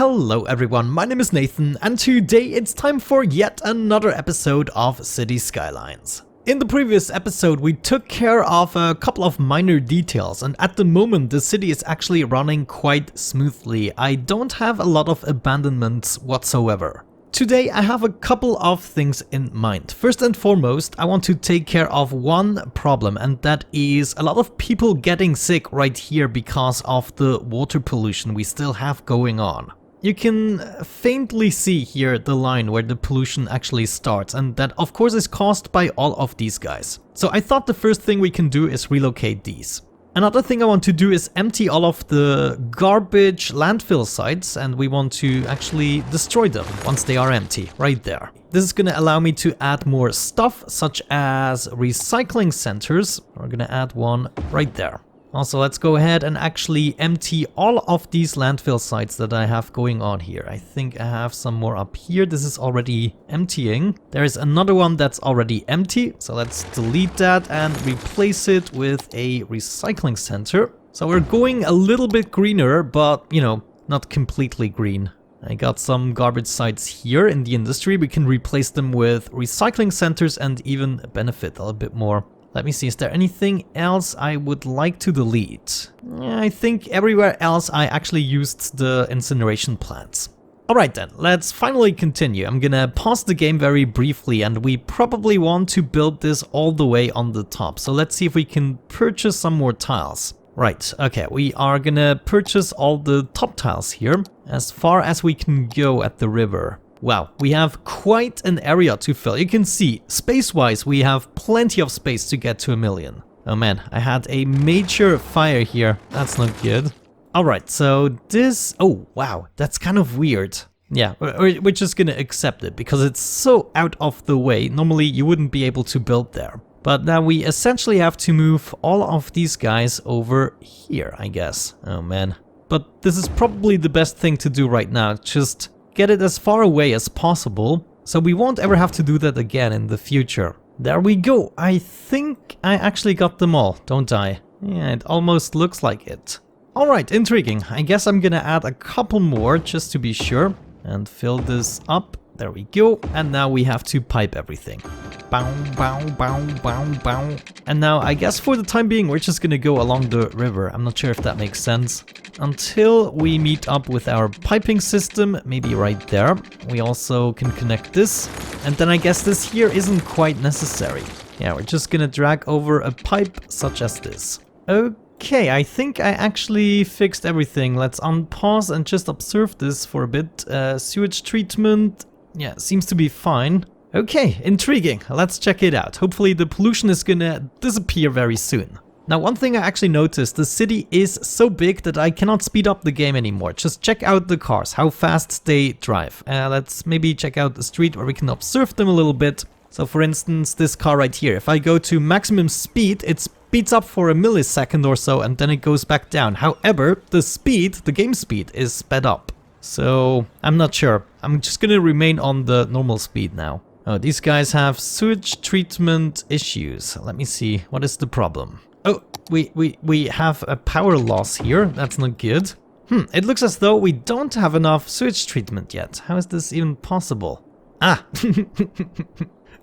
Hello everyone, my name is Nathan and today it's time for yet another episode of City Skylines. In the previous episode we took care of a couple of minor details and at the moment the city is actually running quite smoothly. I don't have a lot of abandonments whatsoever. Today I have a couple of things in mind. First and foremost, I want to take care of one problem, and that is a lot of people getting sick right here because of the water pollution we still have going on. You can faintly see here the line where the pollution actually starts, and that of course is caused by all of these guys. So I thought the first thing we can do is relocate these. Another thing I want to do is empty all of the garbage landfill sites, and we want to actually destroy them once they are empty, right there. This is going to allow me to add more stuff, such as recycling centers. We're going to add one right there. Also, let's go ahead and actually empty all of these landfill sites that I have going on here. I think I have some more up here. This is already emptying. There is another one that's already empty. So let's delete that and replace it with a recycling center. So we're going a little bit greener, but you know, not completely green. I got some garbage sites here in the industry. We can replace them with recycling centers and even benefit a little bit more. Let me see, is there anything else I would like to delete? I think everywhere else I actually used the incineration plants. Alright then, let's finally continue. I'm gonna pause the game very briefly and we probably want to build this all the way on the top. So let's see if we can purchase some more tiles. Right, okay, we are gonna purchase all the top tiles here as far as we can go at the river. Wow, we have quite an area to fill. You can see, space-wise, we have plenty of space to get to 1 million. Oh man, I had a major fire here. That's not good. Alright, so this... Oh, wow, that's kind of weird. Yeah, we're just gonna accept it because it's so out of the way. Normally, you wouldn't be able to build there. But now we essentially have to move all of these guys over here, I guess. Oh man. But this is probably the best thing to do right now. Just get it as far away as possible, so we won't ever have to do that again in the future. There we go. I think I actually got them all, don't I? Yeah, it almost looks like it. Alright, intriguing. I guess I'm gonna add a couple more just to be sure and fill this up. There we go. And now we have to pipe everything. Bow, bow, bow, bow, bow. And now I guess for the time being we're just gonna go along the river. I'm not sure if that makes sense. Until we meet up with our piping system, maybe right there. We also can connect this. And then I guess this here isn't quite necessary. Yeah, we're just gonna drag over a pipe such as this. Okay, I think I actually fixed everything. Let's unpause and just observe this for a bit. Sewage treatment, yeah, seems to be fine. Okay, intriguing. Let's check it out. Hopefully the pollution is gonna disappear very soon. Now, one thing I actually noticed, the city is so big that I cannot speed up the game anymore. Just check out the cars, how fast they drive. Let's maybe check out the street where we can observe them a little bit. So for instance, this car right here, if I go to maximum speed, it speeds up for a millisecond or so and then it goes back down. However, the speed, the game speed, is sped up. So I'm not sure. I'm just gonna remain on the normal speed now. Oh, these guys have sewage treatment issues. Let me see, what is the problem? Oh, we have a power loss here. That's not good. It looks as though we don't have enough sewage treatment yet. How is this even possible? Ah,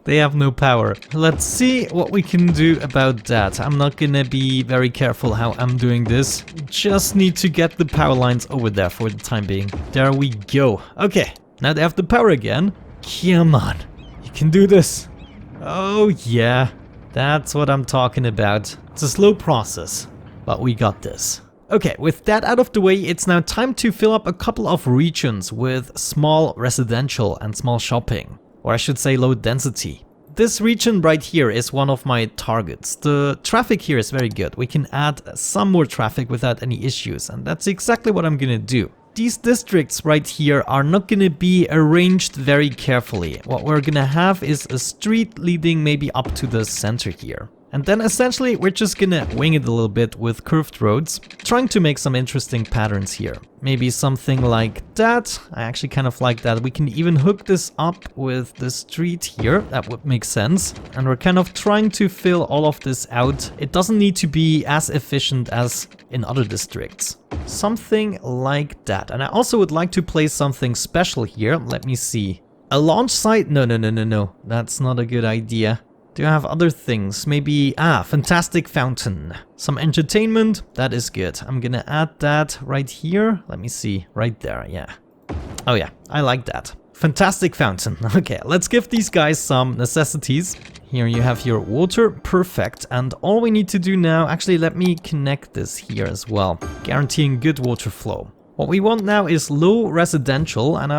they have no power. Let's see what we can do about that. I'm not gonna be very careful how I'm doing this. Just need to get the power lines over there for the time being. There we go. Okay, now they have the power again. Come on, you can do this. Oh yeah. That's what I'm talking about. It's a slow process, but we got this. Okay, with that out of the way, it's now time to fill up a couple of regions with small residential and small shopping. Or I should say low density. This region right here is one of my targets. The traffic here is very good. We can add some more traffic without any issues, and that's exactly what I'm gonna do. These districts right here are not going to be arranged very carefully. What we're going to have is a street leading maybe up to the center here. And then essentially we're just gonna wing it a little bit with curved roads, trying to make some interesting patterns here. Maybe something like that. I actually kind of like that. We can even hook this up with the street here. That would make sense. And we're kind of trying to fill all of this out. It doesn't need to be as efficient as in other districts. Something like that. And I also would like to place something special here. Let me see. A launch site? No. That's not a good idea. Do you have other things? Maybe, fantastic fountain. Some entertainment, that is good. I'm gonna add that right here. Let me see, right there, yeah. Oh yeah, I like that. Fantastic fountain. Okay, let's give these guys some necessities. Here you have your water, perfect. And all we need to do now, actually let me connect this here as well, guaranteeing good water flow. What we want now is low residential, and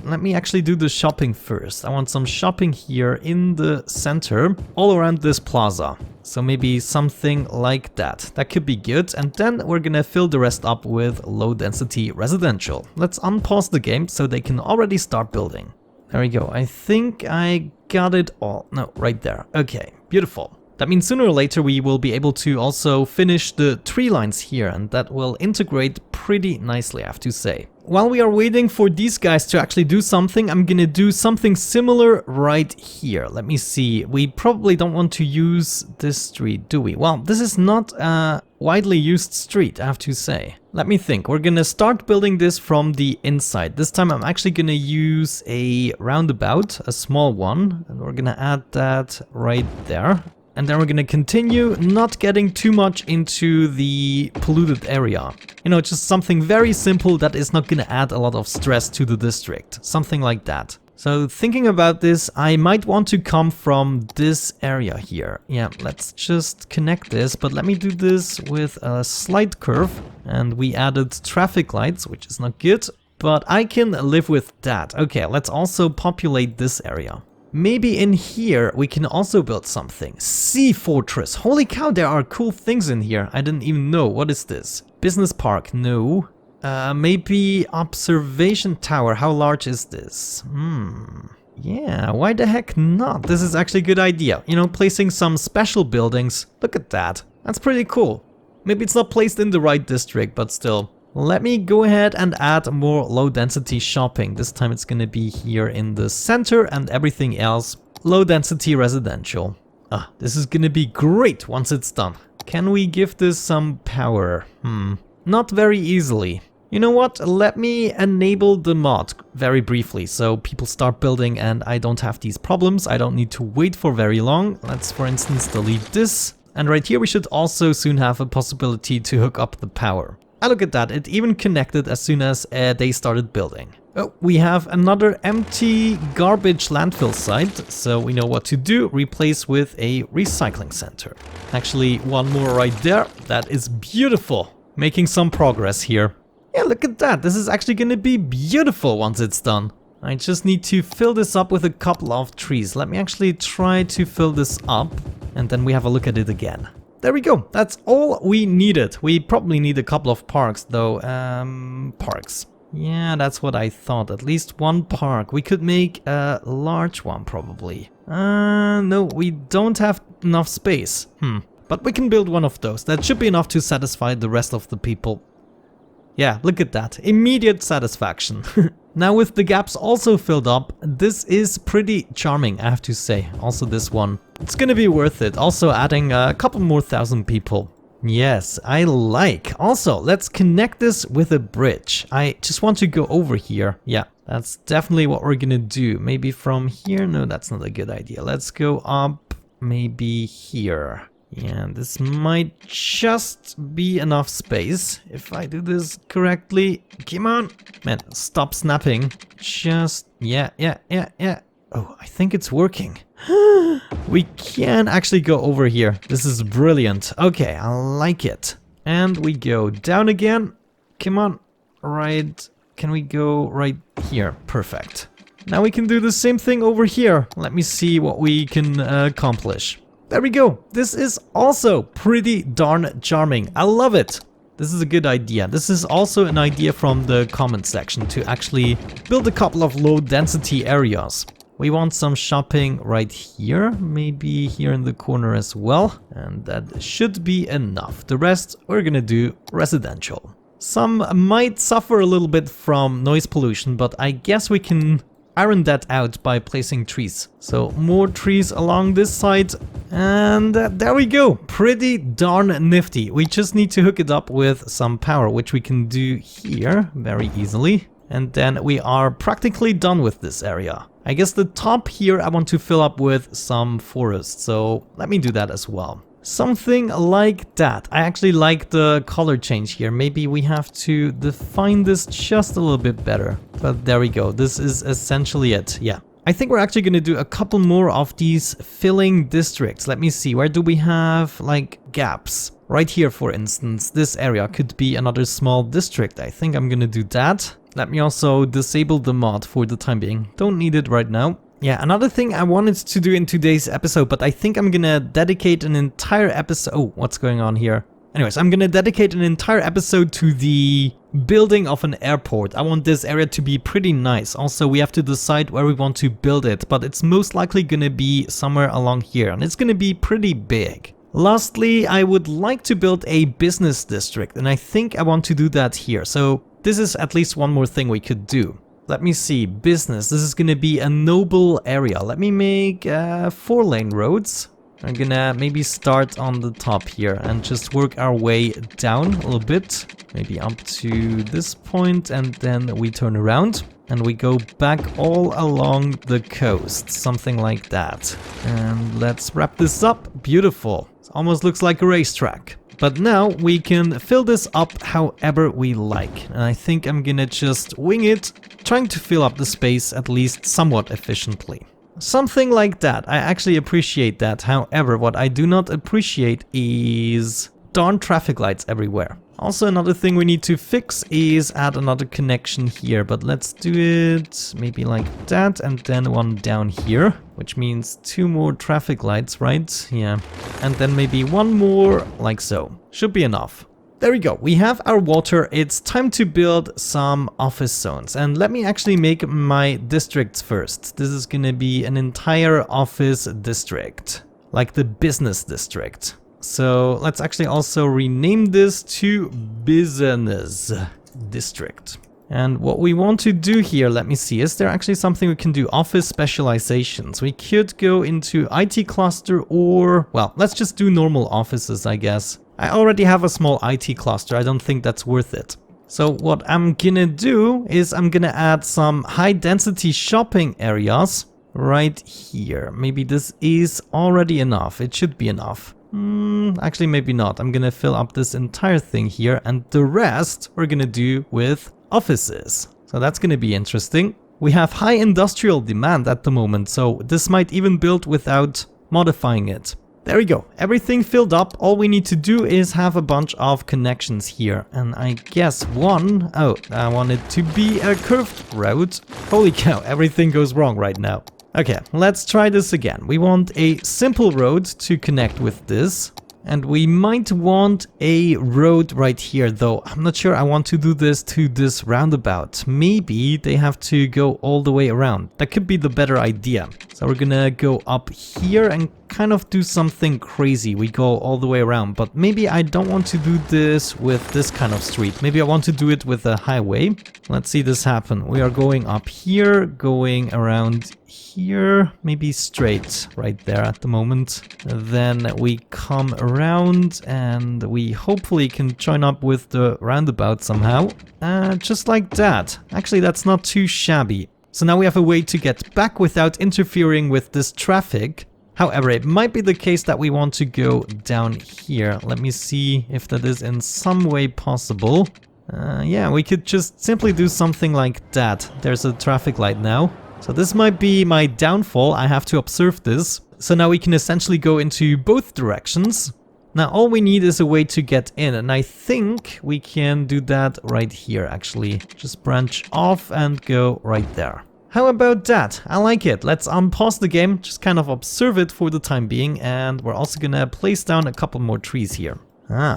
let me actually do the shopping first. I want some shopping here in the center, all around this plaza. So maybe something like that. That could be good. And then we're gonna fill the rest up with low density residential. Let's unpause the game so they can already start building. There we go. I think I got it all. No, right there. Okay, beautiful. That means sooner or later we will be able to also finish the tree lines here, and that will integrate pretty nicely, I have to say. While we are waiting for these guys to actually do something, I'm gonna do something similar right here. Let me see. We probably don't want to use this street, do we? Well, this is not a widely used street, I have to say. Let me think. We're gonna start building this from the inside. This time I'm actually gonna use a roundabout, a small one, and we're gonna add that right there. And then we're gonna continue not getting too much into the polluted area. You know, just something very simple that is not gonna add a lot of stress to the district. Something like that. So thinking about this, I might want to come from this area here. Yeah, let's just connect this, but let me do this with a slight curve. And we added traffic lights, which is not good, but I can live with that. Okay, let's also populate this area. Maybe in here we can also build something. Sea Fortress. Holy cow, there are cool things in here. I didn't even know. What is this? Business Park. No. Maybe Observation Tower. How large is this? Yeah, why the heck not? This is actually a good idea. You know, placing some special buildings. Look at that. That's pretty cool. Maybe it's not placed in the right district, but still. Let me go ahead and add more low density shopping. This time it's gonna be here in the center, and everything else low density residential. This is gonna be great once it's done. Can we give this some power? Not very easily. You know what? Let me enable the mod very briefly so people start building and I don't have these problems. I don't need to wait for very long. Let's, for instance, delete this. And right here we should also soon have a possibility to hook up the power. Look at that, it even connected as soon as they started building. Oh, we have another empty garbage landfill site, so we know what to do. Replace with a recycling center. Actually, one more right there. That is beautiful. Making some progress here. Yeah, look at that. This is actually gonna be beautiful once it's done. I just need to fill this up with a couple of trees. Let me actually try to fill this up, and then we have a look at it again. There we go. That's all we needed. We probably need a couple of parks though. Parks. Yeah, that's what I thought. At least one park. We could make a large one probably. No, we don't have enough space. But we can build one of those. That should be enough to satisfy the rest of the people. Yeah, look at that. Immediate satisfaction. Now with the gaps also filled up, this is pretty charming, I have to say. Also this one. It's gonna be worth it. Also adding a couple more thousand people. Yes, I like. Also, let's connect this with a bridge. I just want to go over here. Yeah, that's definitely what we're gonna do. Maybe from here? No, that's not a good idea. Let's go up maybe here. Yeah, this might just be enough space if I do this correctly. Come on. Man, stop snapping. Just, yeah. Oh, I think it's working. We can actually go over here. This is brilliant. Okay, I like it. And we go down again. Come on. Right. Can we go right here? Perfect. Now we can do the same thing over here. Let me see what we can accomplish. There we go. This is also pretty darn charming. I love it. This is a good idea. This is also an idea from the comment section to actually build a couple of low density areas. We want some shopping right here, maybe here in the corner as well. And that should be enough. The rest we're gonna do residential. Some might suffer a little bit from noise pollution, but I guess we can iron that out by placing trees. So more trees along this side, and there we go. Pretty darn nifty. We just need to hook it up with some power, which we can do here very easily. And then we are practically done with this area. I guess the top here I want to fill up with some forest, so let me do that as well. Something like that. I actually like the color change here. Maybe we have to define this just a little bit better. But there we go. This is essentially it. Yeah. I think we're actually going to do a couple more of these filling districts. Let me see. Where do we have like gaps? Right here, for instance. This area could be another small district. I think I'm going to do that. Let me also disable the mod for the time being. Don't need it right now. Yeah, another thing I wanted to do in today's episode, but I think I'm gonna dedicate an entire episode... Oh, what's going on here? Anyways, I'm gonna dedicate an entire episode to the building of an airport. I want this area to be pretty nice. Also, we have to decide where we want to build it, but it's most likely gonna be somewhere along here, and it's gonna be pretty big. Lastly, I would like to build a business district, and I think I want to do that here. So this is at least one more thing we could do. Let me see, business. This is gonna be a noble area. Let me make 4-lane roads. I'm gonna maybe start on the top here and just work our way down a little bit. Maybe up to this point, and then we turn around and we go back all along the coast. Something like that. And let's wrap this up. Beautiful. It almost looks like a racetrack. But now we can fill this up however we like. And I think I'm gonna just wing it, trying to fill up the space at least somewhat efficiently. Something like that. I actually appreciate that. However, what I do not appreciate is darn traffic lights everywhere. Also, another thing we need to fix is add another connection here, but let's do it maybe like that, and then one down here, which means 2 more traffic lights, right? Yeah. And then maybe one more like so. Should be enough. There we go. We have our water. It's time to build some office zones. And let me actually make my districts first. This is gonna be an entire office district, like the business district. So let's actually also rename this to business district. And what we want to do here, let me see, is there actually something we can do? Office specializations. We could go into IT cluster, or, well, let's just do normal offices, I guess. I already have a small IT cluster. I don't think that's worth it. So what I'm gonna do is I'm gonna add some high density shopping areas right here. Maybe this is already enough. It should be enough. Actually, maybe not. I'm gonna fill up this entire thing here, and the rest we're gonna do with offices. So that's gonna be interesting. We have high industrial demand at the moment, so this might even build without modifying it. There we go. Everything filled up. All we need to do is have a bunch of connections here. And I guess one... Oh, I want it to be a curved road. Holy cow, everything goes wrong right now. Okay, let's try this again. We want a simple road to connect with this. And we might want a road right here, though I'm not sure I want to do this to this roundabout. Maybe they have to go all the way around. That could be the better idea. So we're gonna go up here and kind of do something crazy. We go all the way around, but maybe I don't want to do this with this kind of street. Maybe I want to do it with a highway. Let's see this happen. We are going up here, going around here, maybe straight right there at the moment. Then we come around and we hopefully can join up with the roundabout somehow. Just like that. Actually, that's not too shabby. So now we have a way to get back without interfering with this traffic. However, it might be the case that we want to go down here. Let me see if that is in some way possible. Yeah, we could just simply do something like that. There's a traffic light now. So this might be my downfall. I have to observe this. So now we can essentially go into both directions. Now all we need is a way to get in, and I think we can do that right here actually. Just branch off and go right there. How about that? I like it. Let's unpause the game, just kind of observe it for the time being, and we're also gonna place down a couple more trees here.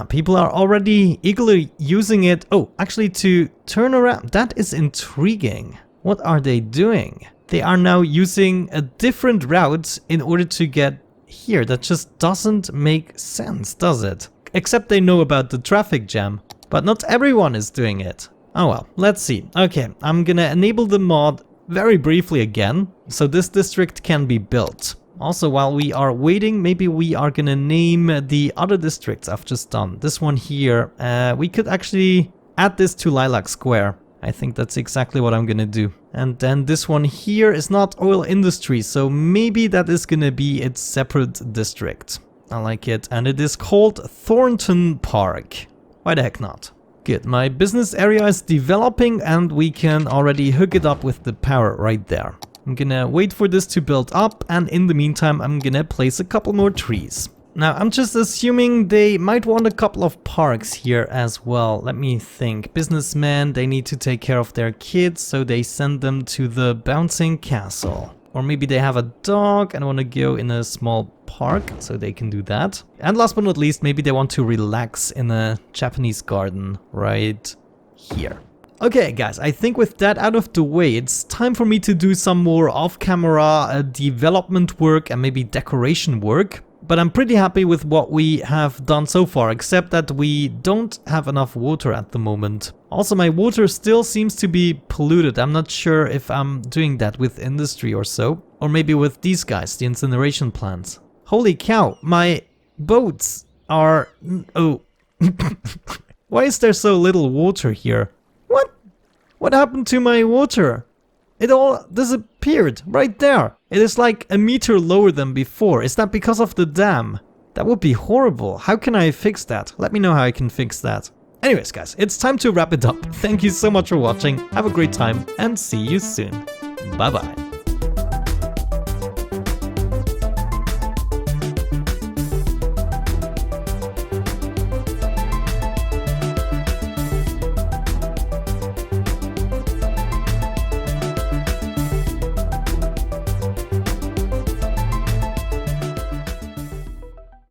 People are already eagerly using it. Oh, actually to turn around. That is intriguing. What are they doing? they are now using a different route in order to get here. That just doesn't make sense, does it? Except they know about the traffic jam, but not everyone is doing it. Oh well, let's see. Okay, I'm gonna enable the mod very briefly again, so this district can be built. Also, while we are waiting, maybe we are gonna name the other districts I've just done. This one here, we could actually add this to Lilac Square. I think that's exactly what I'm gonna do. And then this one here is not oil industry, so maybe that is gonna be its separate district. I like it, and it is called Thornton Park. Why the heck not? Good, my business area is developing and we can already hook it up with the power right there. I'm gonna wait for this to build up, and in the meantime I'm gonna place a couple more trees. Now I'm just assuming they might want a couple of parks here as well. Let me think. Businessmen, they need to take care of their kids, so they send them to the bouncing castle. Or maybe they have a dog and want to go in a small park, so they can do that. And last but not least, maybe they want to relax in a Japanese garden right here. Okay guys, I think with that out of the way, it's time for me to do some more off-camera development work and maybe decoration work. But I'm pretty happy with what we have done so far, except that we don't have enough water at the moment. Also, my water still seems to be polluted. I'm not sure if I'm doing that with industry or so. Or maybe with these guys, the incineration plants. Holy cow, my boats are... Oh. Why is there so little water here? What? What happened to my water? It all disappeared right there. It is like a meter lower than before. Is that because of the dam? That would be horrible. How can I fix that? Let me know how I can fix that. Anyways guys, it's time to wrap it up. Thank you so much for watching. Have a great time and see you soon. Bye bye.